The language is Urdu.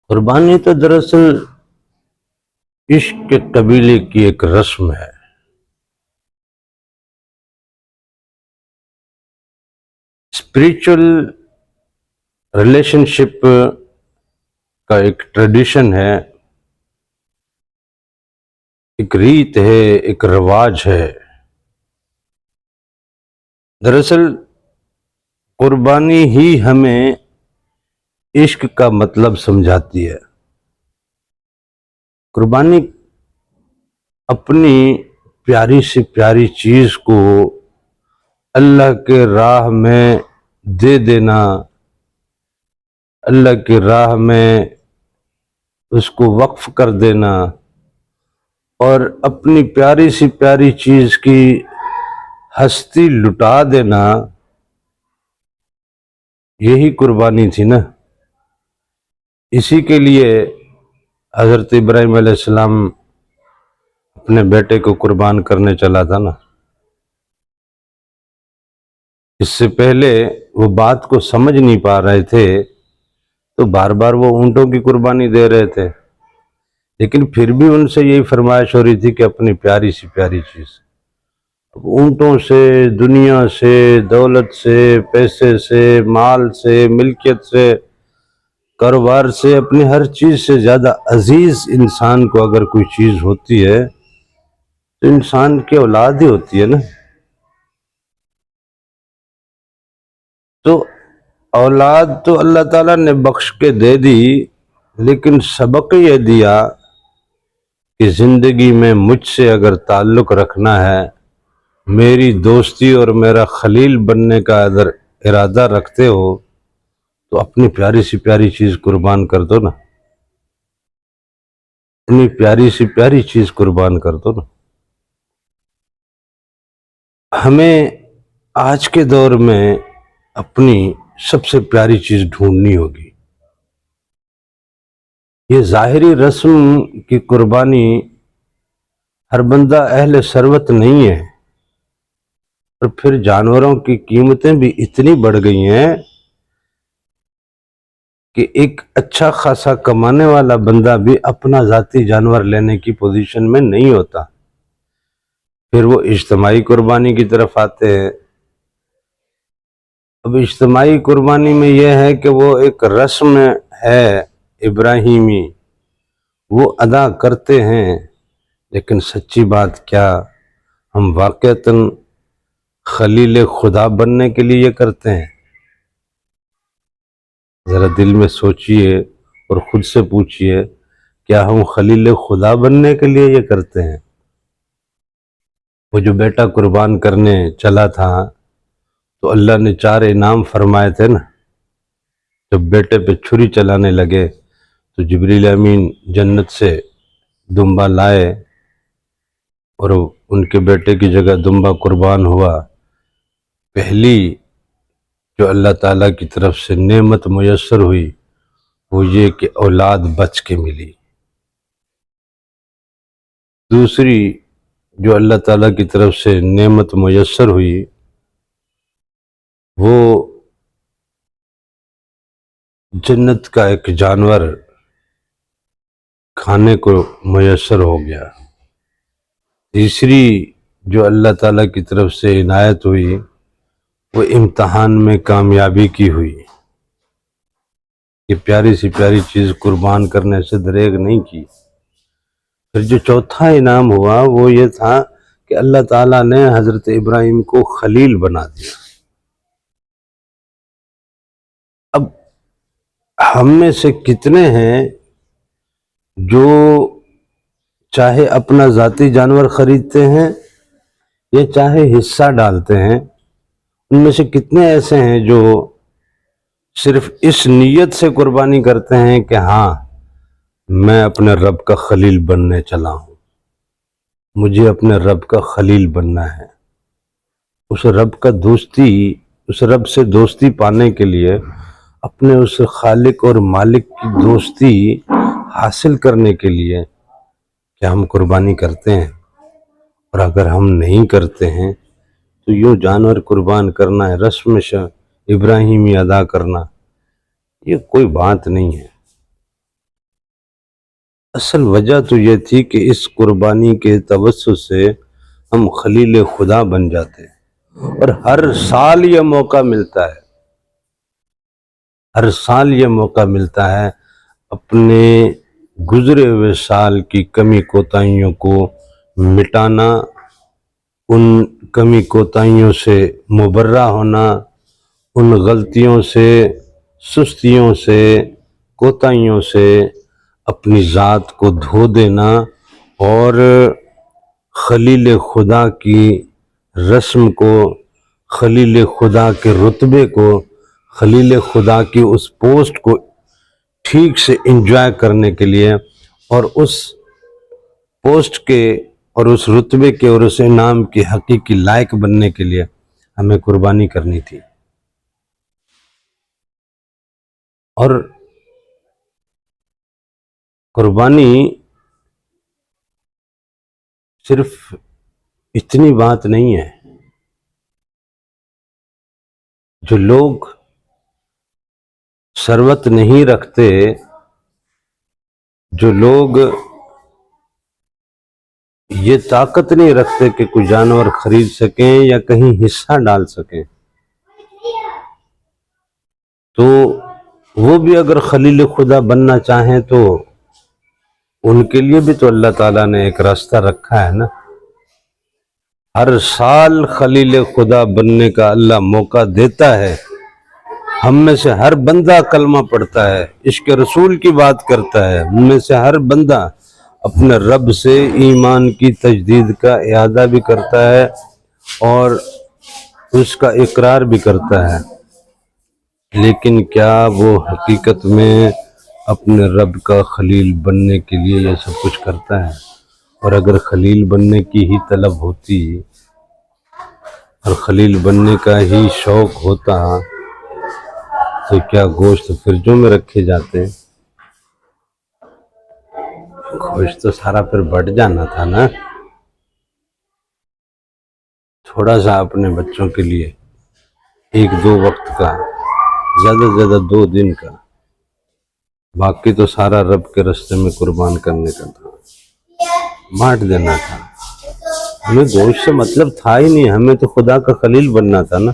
قربانی تو دراصل عشق کے قبیلے کی ایک رسم ہے۔ اسپریچول ریلیشن شپ کا ایک ٹریڈیشن ہے، ایک ریت ہے، ایک رواج ہے۔ دراصل قربانی ہی ہمیں عشق کا مطلب سمجھاتی ہے۔ قربانی اپنی پیاری سے پیاری چیز کو اللہ کے راہ میں دے دینا، اللہ کی راہ میں اس کو وقف کر دینا اور اپنی پیاری سی پیاری چیز کی ہستی لٹا دینا، یہی قربانی تھی نا۔ اسی کے لیے حضرت ابراہیم علیہ السلام اپنے بیٹے کو قربان کرنے چلا تھا نا۔ اس سے پہلے وہ بات کو سمجھ نہیں پا رہے تھے تو بار بار وہ اونٹوں کی قربانی دے رہے تھے، لیکن پھر بھی ان سے یہی فرمائش ہو رہی تھی کہ اپنی پیاری سی پیاری چیز۔ اونٹوں سے، دنیا سے، دولت سے، پیسے سے، مال سے، ملکیت سے، کاروبار سے، اپنی ہر چیز سے زیادہ عزیز انسان کو اگر کوئی چیز ہوتی ہے تو انسان کی اولاد ہی ہوتی ہے نا۔ تو اولاد تو اللہ تعالیٰ نے بخش کے دے دی، لیکن سبق یہ دیا کہ زندگی میں مجھ سے اگر تعلق رکھنا ہے، میری دوستی اور میرا خلیل بننے کا اگر ارادہ رکھتے ہو تو اپنی پیاری سی پیاری چیز قربان کر دو نا، اپنی پیاری سی پیاری چیز قربان کر دو نا۔ ہمیں آج کے دور میں اپنی سب سے پیاری چیز ڈھونڈنی ہوگی۔ یہ ظاہری رسم کی قربانی ہر بندہ اہل ثروت نہیں ہے، اور پھر جانوروں کی قیمتیں بھی اتنی بڑھ گئی ہیں کہ ایک اچھا خاصا کمانے والا بندہ بھی اپنا ذاتی جانور لینے کی پوزیشن میں نہیں ہوتا۔ پھر وہ اجتماعی قربانی کی طرف آتے ہیں۔ اب اجتماعی قربانی میں یہ ہے کہ وہ ایک رسم ہے ابراہیمی، وہ ادا کرتے ہیں، لیکن سچی بات کیا ہم واقعتاً خلیل خدا بننے کے لیے یہ کرتے ہیں؟ ذرا دل میں سوچئے اور خود سے پوچھئے، کیا ہم خلیل خدا بننے کے لیے یہ کرتے ہیں؟ وہ جو بیٹا قربان کرنے چلا تھا تو اللہ نے 4 انعام فرمائے تھے نا۔ جب بیٹے پہ چھری چلانے لگے تو جبریل امین جنت سے دمبا لائے اور ان کے بیٹے کی جگہ دمبا قربان ہوا۔ پہلی جو اللہ تعالیٰ کی طرف سے نعمت میسر ہوئی وہ یہ کہ اولاد بچ کے ملی۔ دوسری جو اللہ تعالیٰ کی طرف سے نعمت میسر ہوئی وہ جنت کا ایک جانور کھانے کو میسر ہو گیا۔ تیسری جو اللہ تعالیٰ کی طرف سے عنایت ہوئی وہ امتحان میں کامیابی کی ہوئی۔ یہ پیاری سی پیاری چیز قربان کرنے سے دریغ نہیں کی۔ پھر جو چوتھا انعام ہوا وہ یہ تھا کہ اللہ تعالیٰ نے حضرت ابراہیم کو خلیل بنا دیا۔ اب ہم میں سے کتنے ہیں جو چاہے اپنا ذاتی جانور خریدتے ہیں یا چاہے حصہ ڈالتے ہیں، ان میں سے کتنے ایسے ہیں جو صرف اس نیت سے قربانی کرتے ہیں کہ ہاں میں اپنے رب کا خلیل بننے چلا ہوں، مجھے اپنے رب کا خلیل بننا ہے۔ اس رب کا دوستی، اس رب سے دوستی پانے کے لیے، اپنے اس خالق اور مالک کی دوستی حاصل کرنے کے لیے کیا ہم قربانی کرتے ہیں؟ اور اگر ہم نہیں کرتے ہیں تو یوں جانور قربان کرنا ہے، رسم ابراہیمی ادا کرنا، یہ کوئی بات نہیں ہے۔ اصل وجہ تو یہ تھی کہ اس قربانی کے توسط سے ہم خلیل خدا بن جاتے ہیں، اور ہر سال یہ موقع ملتا ہے، ہر سال یہ موقع ملتا ہے اپنے گزرے ہوئے سال کی کمی کوتاہیوں کو مٹانا، ان کمی کوتاہیوں سے مبرہ ہونا، ان غلطیوں سے، سستیوں سے، کوتاہیوں سے اپنی ذات کو دھو دینا، اور خلیل خدا کی رسم کو، خلیل خدا کے رتبے کو، خلیل خدا کی اس پوسٹ کو ٹھیک سے انجوائے کرنے کے لیے، اور اس پوسٹ کے اور اس رتبے کے اور اس انعام کے حقیقی لائق بننے کے لیے ہمیں قربانی کرنی تھی۔ اور قربانی صرف اتنی بات نہیں ہے، جو لوگ ثروت نہیں رکھتے، جو لوگ یہ طاقت نہیں رکھتے کہ کوئی جانور خرید سکیں یا کہیں حصہ ڈال سکیں، تو وہ بھی اگر خلیل خدا بننا چاہیں تو ان کے لیے بھی تو اللہ تعالیٰ نے ایک راستہ رکھا ہے نا۔ ہر سال خلیل خدا بننے کا اللہ موقع دیتا ہے، ہم میں سے ہر بندہ کلمہ پڑھتا ہے، عشق رسول کی بات کرتا ہے، ہم میں سے ہر بندہ اپنے رب سے ایمان کی تجدید کا اعادہ بھی کرتا ہے اور اس کا اقرار بھی کرتا ہے، لیکن کیا وہ حقیقت میں اپنے رب کا خلیل بننے کے لیے یہ سب کچھ کرتا ہے؟ اور اگر خلیل بننے کی ہی طلب ہوتی اور خلیل بننے کا ہی شوق ہوتا تو کیا گوشت فریجوں میں رکھے جاتے؟ گوشت تو سارا پھر بڑھ جانا تھا نا۔ تھوڑا سا اپنے بچوں کے لیے، 1-2 وقت کا، زیادہ سے زیادہ 2 دن کا، باقی تو سارا رب کے راستے میں قربان کرنے کا تھا، بانٹ دینا تھا۔ ہمیں گوشت سے مطلب تھا ہی نہیں، ہمیں تو خدا کا خلیل بننا تھا نا۔